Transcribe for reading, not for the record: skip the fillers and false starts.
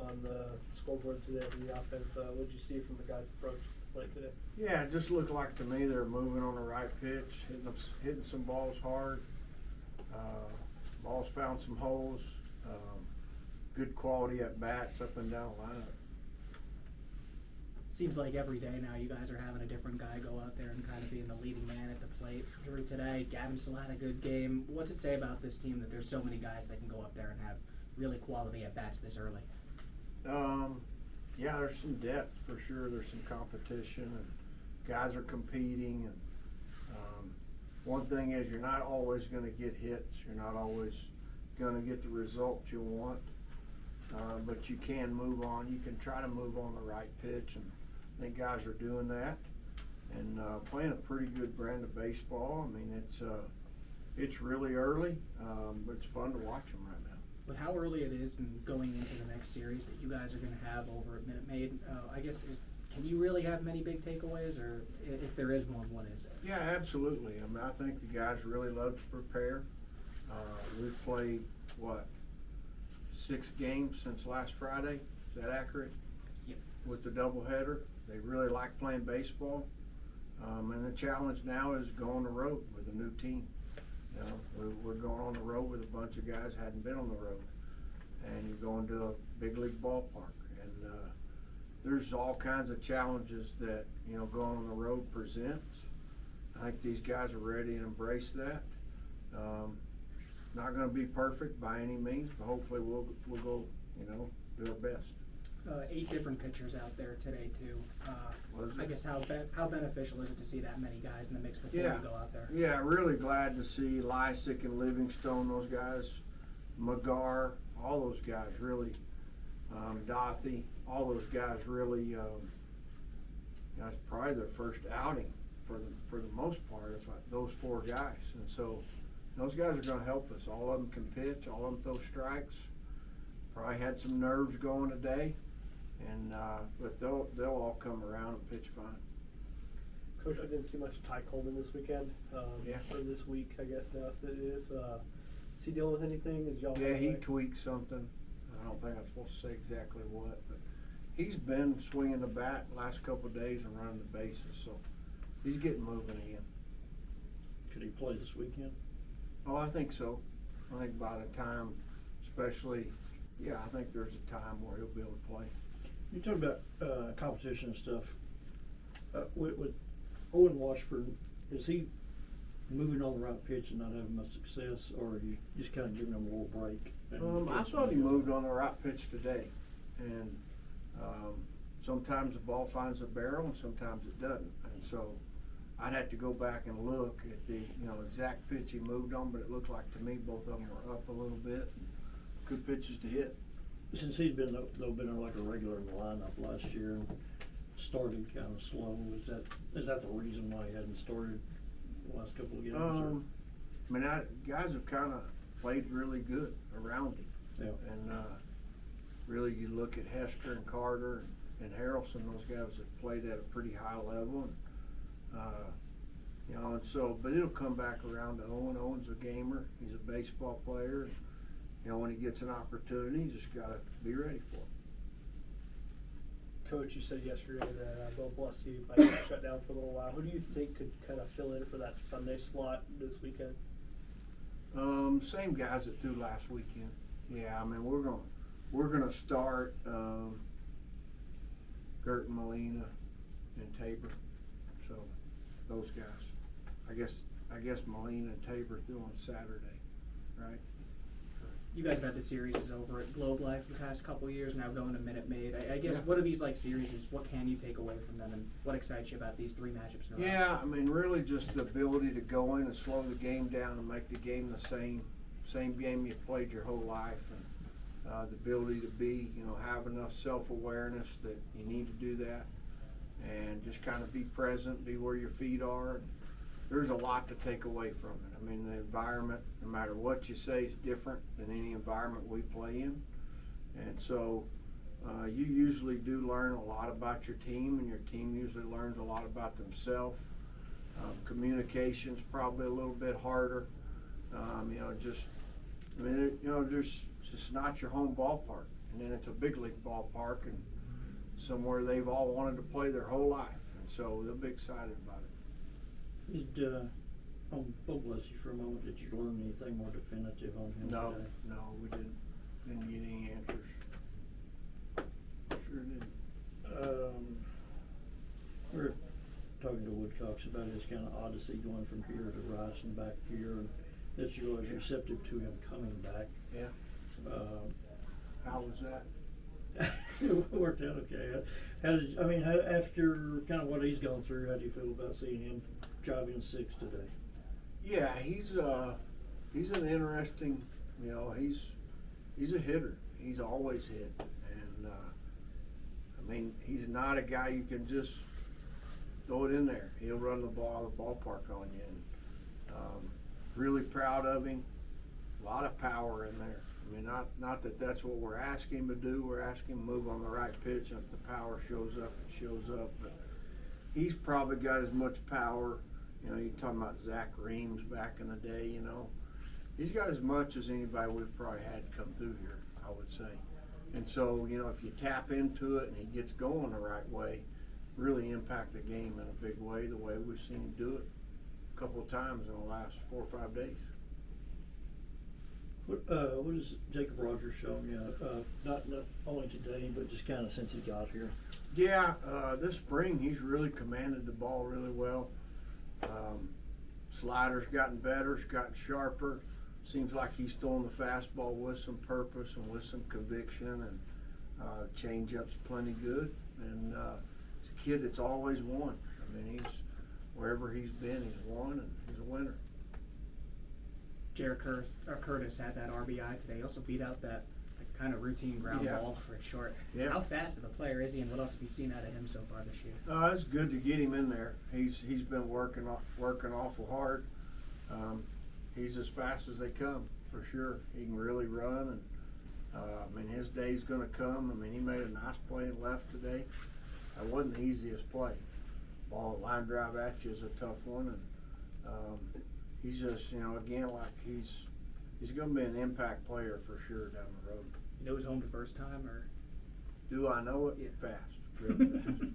on the scoreboard today for the offense. What did you see from the guys' approach to play today? Yeah, it just looked like to me they're moving on the right pitch, hitting some balls hard. Balls found some holes. Good quality at bats up and down the lineup. Seems like every day now you guys are having a different guy go out there and kind of being the leading man at the plate. For today, Gavin still had a good game. What's it say about this team that there's so many guys that can go up there and have really quality at bats this early? Yeah, there's some depth for sure. There's some competition, and guys are competing. And one thing is, you're not always going to get hits. You're not always going to get the results you want, but you can move on. You can try to move on the right pitch, and I think guys are doing that and playing a pretty good brand of baseball. I mean, it's really early, but it's fun to watch them right now. With how early it is and going into the next series that you guys are going to have over at Minute Maid, I guess can you really have many big takeaways, or if there is one, what is it? Yeah, absolutely. I mean, I think the guys really love to prepare. We've played, 6 games since last Friday? Is that accurate? Yep. With the doubleheader. They really like playing baseball. And the challenge now is go on the road with a new team. You know, we're going on the road with a bunch of guys who hadn't been on the road. And you're going to a big league ballpark. And there's all kinds of challenges that, going on the road presents. I think these guys are ready to embrace that. Not going to be perfect by any means, but hopefully we'll go, do our best. 8 different pitchers out there today too. I guess how beneficial is it to see that many guys in the mix before you go out there? Yeah, really glad to see Lysick and Livingstone, those guys, McGar, all those guys really, Dothy, all those guys really. That's probably their first outing for the most part of those 4 guys, and so those guys are going to help us. All of them can pitch. All of them throw strikes. Probably had some nerves going today, and but they'll all come around and pitch fine. Coach, I didn't see much of Ty Coleman this weekend. Or this week, I guess now it is. Is he dealing with anything? Yeah, he tweaked something. I don't think I'm supposed to say exactly what, but he's been swinging the bat the last couple of days and running the bases, so he's getting moving again. Could he play this weekend? Oh, I think so. I think by the time, especially, I think there's a time where he'll be able to play. You talk about competition and stuff. With Owen Washburn, is he moving on the right pitch and not having much success, or are you just kind of giving him a little break? I thought he moved on the right pitch today, and sometimes the ball finds the barrel and sometimes it doesn't, and so I'd have to go back and look at the exact pitch he moved on, but it looked like to me both of them were up a little bit. Good pitches to hit. Since he's been like a regular in the lineup last year and started kind of slow, is that the reason why he hadn't started the last couple of games? Guys have kind of played really good around him. Yeah. And really, you look at Hester and Carter and Harrelson; those guys have played at a pretty high level. And, and so, but it'll come back around to Owen. Owen's a gamer. He's a baseball player. And, when he gets an opportunity, you just got to be ready for it. Coach, you said yesterday that Bill Blessy might get shut down for a little while. Who do you think could kind of fill in for that Sunday slot this weekend? Same guys that threw last weekend. Yeah, I mean we're gonna start Gert Molina and Tabor. So those guys. I guess Molina and Tabor threw on Saturday, right? You guys have had the series over at Globe Life the past couple of years, now going to Minute Maid. I guess, Yeah. What are these like series? What can you take away from them, and what excites you about these 3 matchups in a row? Yeah, I mean really just the ability to go in and slow the game down and make the game the same game you played your whole life, and the ability to be, have enough self-awareness that you need to do that, and just kind of be present, be where your feet are. There's a lot to take away from it. I mean, the environment, no matter what you say, is different than any environment we play in. And so you usually do learn a lot about your team, and your team usually learns a lot about themselves. Communication's probably a little bit harder. There's just not your home ballpark. And then it's a big league ballpark and somewhere they've all wanted to play their whole life. And so they'll be excited about it. Did, on Bo Blessy for a moment, did you learn anything more definitive on him No, today? no, we didn't get any answers. Sure didn't. We were talking to Woodcocks about his kind of odyssey going from here to Rice and back here, and that you was receptive to him coming back. Yeah. How was that? It worked out okay. After kind of what he's gone through, how do you feel about seeing him driving 6 today? Yeah, he's an interesting, he's a hitter. He's always hit, and he's not a guy you can just throw it in there. He'll run the ball out of the ballpark on you, and really proud of him. A lot of power in there. Not that that's what we're asking him to do. We're asking him to move on the right pitch, and if the power shows up, it shows up. But he's probably got as much power. You're talking about Zach Reams back in the day, He's got as much as anybody we've probably had come through here, I would say. And so, if you tap into it and he gets going the right way, really impact the game in a big way, the way we've seen him do it a couple of times in the last 4 or 5 days. What has Jacob Rogers shown you? Not only today, but just kind of since he got here. Yeah, this spring he's really commanded the ball really well. Slider's gotten better, it's gotten sharper. Seems like he's throwing the fastball with some purpose and with some conviction, and change-up's plenty good. And he's a kid that's always won. He's wherever he's been, he's won, and he's a winner. Jared Curtis had that RBI today. He also beat out that kind of routine ground ball for a short. Yeah. How fast of a player is he, and what else have you seen out of him so far this year? It's good to get him in there. He's been working awful hard. He's as fast as they come, for sure. He can really run, and his day's going to come. he made a nice play and left today. That wasn't the easiest play. Ball line drive at you is a tough one, and he's just, again, like he's going to be an impact player for sure down the road. You know he's home the first time, or? Do I know it? Yeah. Fast. Really fast.